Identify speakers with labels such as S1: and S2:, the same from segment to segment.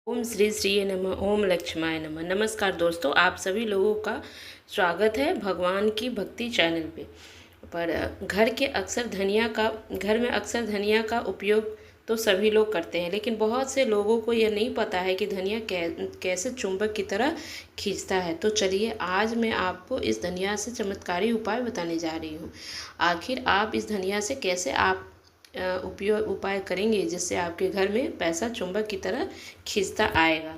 S1: ओम श्री श्री नमः। ओम लक्ष्माय नमः। नमस्कार दोस्तों, आप सभी लोगों का स्वागत है भगवान की भक्ति चैनल पे। घर में अक्सर धनिया का उपयोग तो सभी लोग करते हैं, लेकिन बहुत से लोगों को यह नहीं पता है कि धनिया कैसे चुंबक की तरह खींचता है। तो चलिए, आज मैं आपको इस धनिया से चमत्कारी उपाय बताने जा रही हूँ। आखिर आप इस धनिया से कैसे उपाय करेंगे जिससे आपके घर में पैसा चुंबक की तरह खींचता आएगा।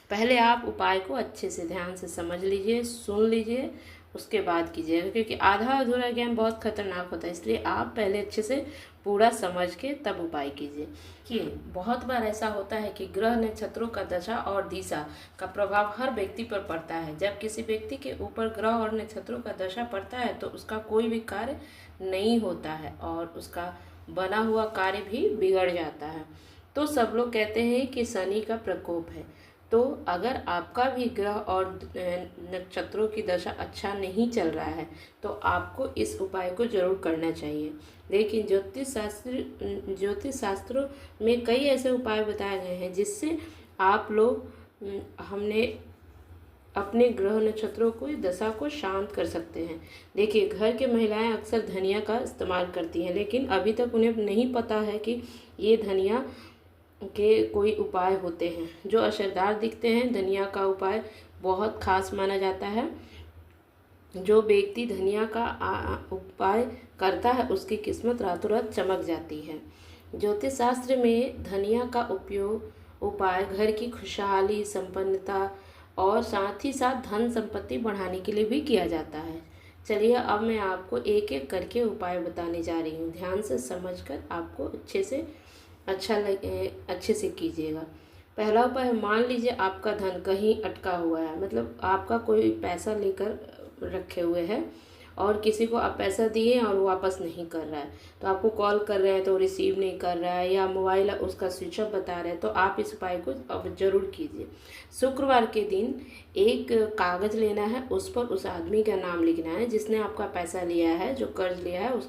S1: पहले आप उपाय को अच्छे से ध्यान से समझ लीजिए, सुन लीजिए, उसके बाद कीजिएगा, क्योंकि आधा अधूरा ज्ञान बहुत खतरनाक होता है। इसलिए आप पहले अच्छे से पूरा समझ के तब उपाय कीजिए। कि बहुत बार ऐसा होता है कि ग्रह नक्षत्रों का दशा और दिशा का प्रभाव हर व्यक्ति पर पड़ता है। जब किसी व्यक्ति के ऊपर ग्रह और नक्षत्रों का दशा पड़ता है तो उसका कोई भी कार्य नहीं होता है और उसका बना हुआ कार्य भी बिगड़ जाता है। तो सब लोग कहते हैं कि शनि का प्रकोप है। तो अगर आपका भी ग्रह और नक्षत्रों की दशा अच्छा नहीं चल रहा है तो आपको इस उपाय को जरूर करना चाहिए। लेकिन ज्योतिष शास्त्रों में कई ऐसे उपाय बताए गए हैं जिससे आप लोग हमने अपने ग्रह नक्षत्रों को दशा को शांत कर सकते हैं। देखिए, घर के महिलाएं अक्सर धनिया का इस्तेमाल करती हैं, लेकिन अभी तक उन्हें नहीं पता है कि ये धनिया के कोई उपाय होते हैं जो असरदार दिखते हैं। धनिया का उपाय बहुत खास माना जाता है। जो व्यक्ति धनिया का उपाय करता है उसकी किस्मत रातों रात चमक जाती है। ज्योतिष शास्त्र में धनिया का उपाय घर की खुशहाली, संपन्नता और साथ ही साथ धन संपत्ति बढ़ाने के लिए भी किया जाता है। चलिए, अब मैं आपको एक एक करके उपाय बताने जा रही हूँ। ध्यान से समझकर आपको अच्छे से कीजिएगा। पहला उपाय, मान लीजिए आपका धन कहीं अटका हुआ है, मतलब आपका कोई पैसा लेकर रखे हुए है और किसी को आप पैसा दिए और वो वापस नहीं कर रहा है। तो आपको कॉल कर रहे हैं तो रिसीव नहीं कर रहा है, या मोबाइल उसका स्विच ऑफ बता रहे हैं, तो आप इस उपाय को अब जरूर कीजिए। शुक्रवार के दिन एक कागज़ लेना है, उस पर उस आदमी का नाम लिखना है जिसने आपका पैसा लिया है, जो कर्ज लिया है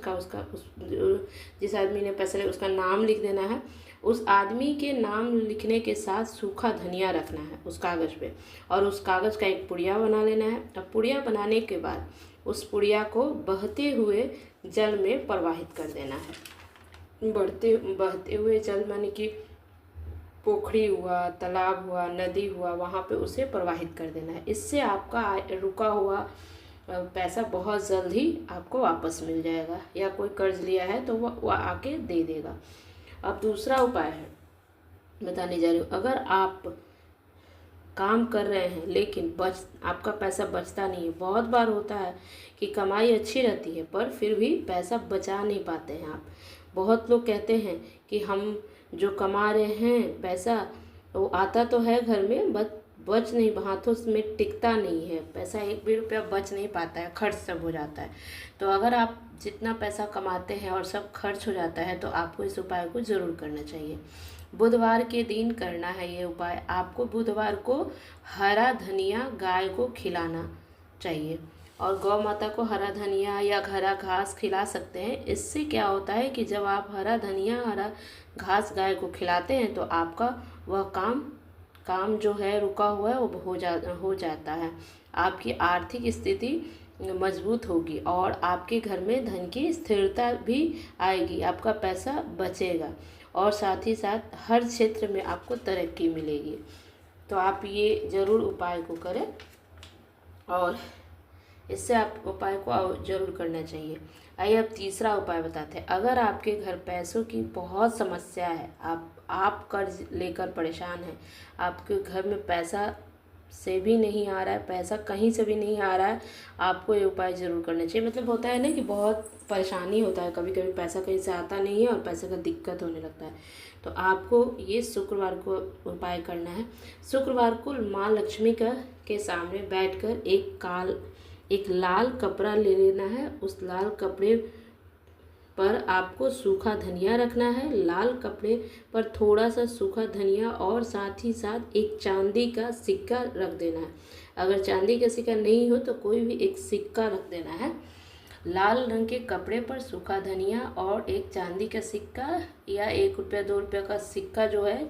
S1: जिस आदमी ने पैसा लिया उसका नाम लिख देना है। उस आदमी के नाम लिखने के साथ सूखा धनिया रखना है उस कागज़ पे, और उस कागज़ का एक पुड़िया बना लेना है। अब पुड़िया बनाने के बाद उस पुड़िया को बहते हुए जल में प्रवाहित कर देना है। बहते हुए जल माने कि पोखरी हुआ, तालाब हुआ, नदी हुआ, वहाँ पे उसे प्रवाहित कर देना है। इससे आपका रुका हुआ पैसा बहुत जल्द ही आपको वापस मिल जाएगा, या कोई कर्ज लिया है तो वह आके दे देगा। अब दूसरा उपाय है बताने जा रही हूँ। अगर आप काम कर रहे हैं लेकिन आपका पैसा बचता नहीं है, बहुत बार होता है कि कमाई अच्छी रहती है पर फिर भी पैसा बचा नहीं पाते हैं आप। बहुत लोग कहते हैं कि हम जो कमा रहे हैं पैसा वो आता तो है घर में, बच नहीं, हाथों में टिकता नहीं है पैसा, एक भी रुपया बच नहीं पाता है, खर्च सब हो जाता है। तो अगर आप जितना पैसा कमाते हैं और सब खर्च हो जाता है तो आपको इस उपाय को ज़रूर करना चाहिए। बुधवार के दिन करना है ये उपाय। आपको बुधवार को हरा धनिया गाय को खिलाना चाहिए, और गौ माता को हरा धनिया या हरा घास खिला सकते हैं। इससे क्या होता है कि जब आप हरा धनिया, हरा घास गाय को खिलाते हैं तो आपका वह काम जो है रुका हुआ है वो हो जाता है। आपकी आर्थिक स्थिति मजबूत होगी और आपके घर में धन की स्थिरता भी आएगी, आपका पैसा बचेगा और साथ ही साथ हर क्षेत्र में आपको तरक्की मिलेगी। तो आप ये ज़रूर उपाय को करें और इससे आप उपाय को जरूर करना चाहिए। आइए अब तीसरा उपाय बताते हैं। अगर आपके घर पैसों की बहुत समस्या है, आप कर्ज लेकर परेशान हैं, आपके घर में पैसा से भी नहीं आ रहा है, पैसा कहीं से भी नहीं आ रहा है, आपको ये उपाय ज़रूर करना चाहिए। मतलब होता है ना कि बहुत परेशानी होता है, कभी कभी पैसा कहीं से आता नहीं है और पैसे का दिक्कत होने लगता है। तो आपको ये शुक्रवार को उपाय करना है। शुक्रवार को माँ लक्ष्मी के सामने बैठकर एक लाल कपड़ा ले लेना है। उस लाल कपड़े पर आपको सूखा धनिया रखना है। लाल कपड़े पर थोड़ा सा सूखा धनिया और साथ ही साथ एक चांदी का सिक्का रख देना है। अगर चांदी का सिक्का नहीं हो तो कोई भी एक सिक्का रख देना है। लाल रंग के कपड़े पर सूखा धनिया और एक चांदी का सिक्का या 1 रुपया 2 रुपया का सिक्का जो है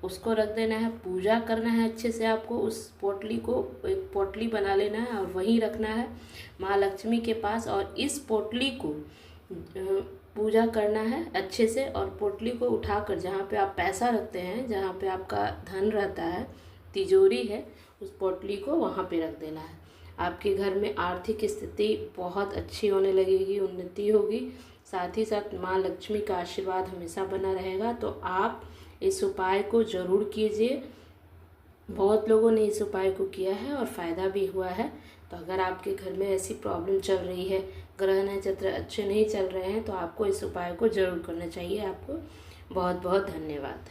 S1: उसको रख देना है, पूजा करना है अच्छे से। आपको उस पोटली को एक पोटली बना लेना है और वहीं रखना है माँ लक्ष्मी के पास, और इस पोटली को पूजा करना है अच्छे से। और पोटली को उठाकर जहाँ पे आप पैसा रखते हैं, जहाँ पे आपका धन रहता है, तिजोरी है, उस पोटली को वहाँ पे रख देना है। आपके घर में आर्थिक स्थिति बहुत अच्छी होने लगेगी, उन्नति होगी, साथ ही साथ माँ लक्ष्मी का आशीर्वाद हमेशा बना रहेगा। तो आप इस उपाय को ज़रूर कीजिए। बहुत लोगों ने इस उपाय को किया है और फ़ायदा भी हुआ है। तो अगर आपके घर में ऐसी प्रॉब्लम चल रही है, ग्रह नक्षत्र अच्छे नहीं चल रहे हैं, तो आपको इस उपाय को ज़रूर करना चाहिए। आपको बहुत बहुत धन्यवाद।